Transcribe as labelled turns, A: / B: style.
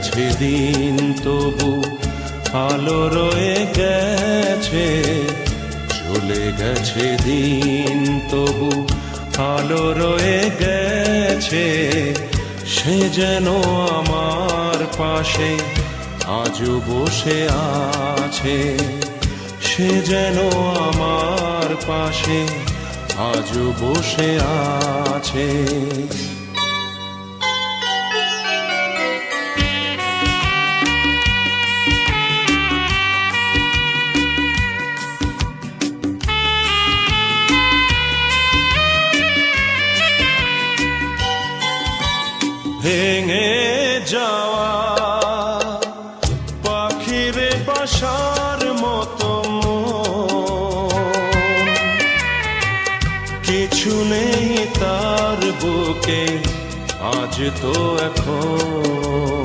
A: গেছে দিন তবু আলো রয়ে গেছে, চলে গেছে দিন তবু আলো রয়ে গেছে। সে যেন আমার পাশে আজও বসে আছে, সে যেন আমার পাশে আজও বসে আছে। ভেঙে যাওয়া পাখির বাসার মতো কিছু নেই তার বুকে আজ তো এখন।